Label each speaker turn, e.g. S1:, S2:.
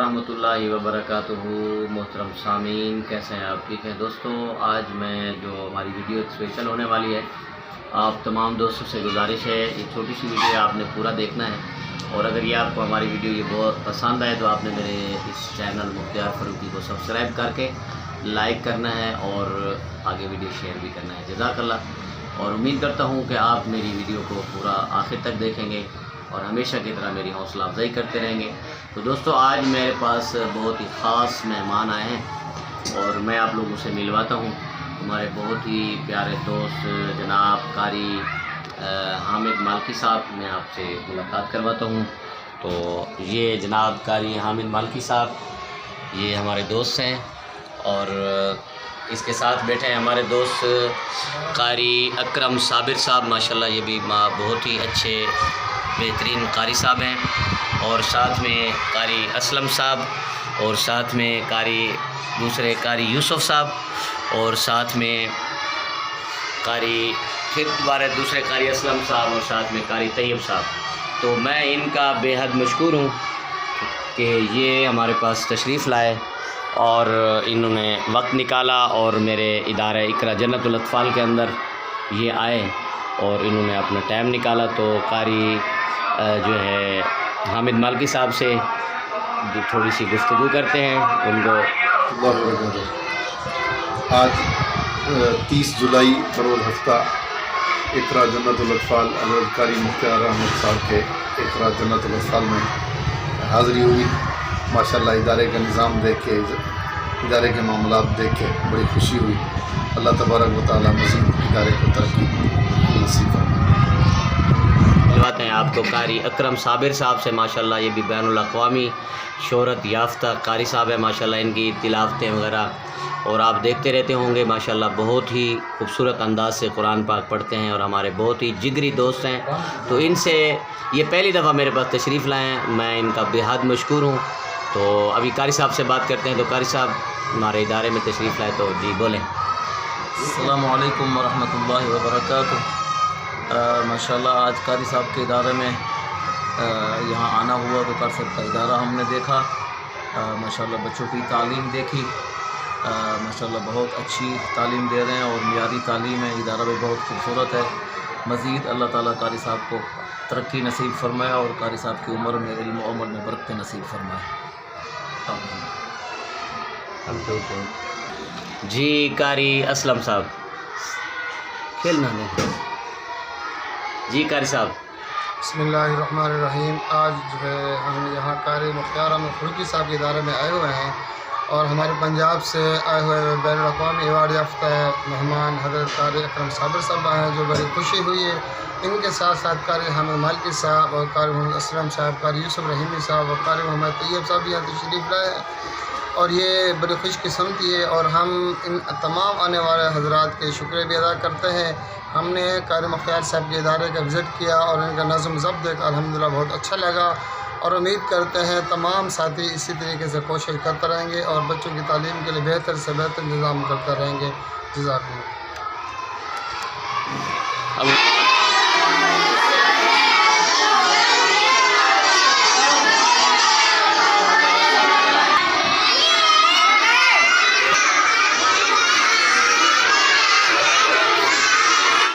S1: वरहमतुल्लाहि वबरकातुहू। मोहतरम सामीन, कैसे हैं आप? ठीक हैं दोस्तों। आज मैं जो हमारी वीडियो स्पेशल होने वाली है, आप तमाम दोस्तों से गुजारिश है ये छोटी सी वीडियो आपने पूरा देखना है। और अगर ये आपको हमारी वीडियो ये बहुत पसंद आए तो आपने मेरे इस चैनल मुख्तियार फ़ारूकी को सब्सक्राइब करके लाइक करना है और आगे वीडियो शेयर भी करना है। जज़ाकल्लाह। और उम्मीद करता हूँ कि आप मेरी वीडियो को पूरा आखिर तक देखेंगे और हमेशा की तरह मेरी हौसला अफजाई करते रहेंगे। तो दोस्तों, आज मेरे पास बहुत ही ख़ास मेहमान आए हैं और मैं आप लोगों से मिलवाता हूँ हमारे बहुत ही प्यारे दोस्त जनाब कारी हामिद मालकी साहब। मैं आपसे मुलाकात करवाता हूँ। तो ये जनाब कारी हामिद मालकी साहब, ये हमारे दोस्त हैं और इसके साथ बैठे हैं हमारे दोस्त कारी अकरम साबिर साहब। माशाल्लाह ये भी बहुत ही अच्छे बेहतरीन कारी साहब हैं। और साथ में कारी असलम साहब, और साथ में दूसरे कारी यूसुफ साहब, और साथ में फिर दोबारा दूसरे कारी असलम साहब, और साथ में कारी तैयब साहब। तो मैं इनका बेहद मशकूर हूँ कि ये हमारे पास तशरीफ़ लाए और इन्होंने वक्त निकाला और मेरे इदारे इकरा जन्नतुल अत्फ़ाल के अंदर ये आए और इन्होंने अपना टाइम निकाला। तो कारी जो है हामिद मालकी साहब से थोड़ी सी गुफ्तगू करते हैं उनको।
S2: आज 30 जुलाई बरोज़ हफ्ता इकरा जन्नतुल अत्फ़ाल कारी मुख्तियार अहमद साहब के इकरा जन्नतुल अत्फ़ाल में हाज़िरी हुई। माशाल्लाह इदारे का निज़ाम देख के, इदारे के मामलात देख के बड़ी खुशी हुई। अल्लाह तबारक व तआला मज़ीद इदारे को तरक्की नसीब फरमाए।
S1: मिलवाते हैं आपको कारी अकरम साबिर साहब से। माशाल्लाह ये भी बैनुल अक़वामी शोहरत याफ्ता कारी साहब है। माशाल्लाह इनकी तिलावतें वगैरह और आप देखते रहते होंगे। माशाल्लाह बहुत ही खूबसूरत अंदाज से कुरान पाक पढ़ते हैं और हमारे बहुत ही जिगरी दोस्त हैं। तो इनसे ये पहली दफ़ा मेरे पास तशरीफ़ लाए हैं, मैं इनका बेहद मशकूर हूँ। तो अभी कारी साहब से बात करते हैं। तो कारी साहब हमारे इदारे में तशरीफ़ लाए, तो जी बोलें।
S3: अस्सलामु अलैकुम वरहमतुल्लाहि वबरकातुहू। माशाल्लाह आज कारी साहब के इदारे में यहाँ आना हुआ तो कारी साहब का इदारा हमने देखा। माशाल्लाह बच्चों की तालीम देखी। माशाल्लाह बहुत अच्छी तालीम दे रहे हैं और मियारी तालीम है। इदारा भी बहुत खूबसूरत है। मज़ीद अल्लाह ताला कारी साहब को तरक्की नसीब फरमाए और कारी साहब की उम्र में, इल्म उम्र में बरकत नसीब फरमाए।
S1: जी कारी असलम साहब, खेलना नहीं जी कारी साहब।
S4: बिस्मिल्लाहिर्रहमानिर्रहीम। आज जो है हम यहाँ कारी मुख्तियार अहमद फ़ारूकी साहब के इदारे में आए हुए हैं और हमारे पंजाब से आए हुए बैनुल अक़वामी अवार्ड याफ्ता मेहमान हज़रत कारी अकरम साबिर साहब आए हैं, जो बड़ी खुशी हुई है। इनके साथ साथ कारी हामिद मालकी साहब और कारी मोहम्मद असलम साहब, कारी यूसुफ रहीमी साहब और कारी मोहम्मद तैयब साहब यहाँ तशरीफ़ लाए हैं और ये बड़ी खुशकिस्मती है। और हम इन तमाम आने वाले हज़रात के शुक्रिया भी अदा करते हैं। हमने कारी मुख्तियार साहब के इदारे का विज़िट किया और इनका नज़्म ज़ब्त देखा, अल्हम्दुलिल्लाह बहुत अच्छा लगा। और उम्मीद करते हैं तमाम साथी इसी तरीके से कोशिश करते रहेंगे और बच्चों की तालीम के लिए बेहतर से बेहतर इंतज़ाम करते रहेंगे। जज़ाकल्लाह।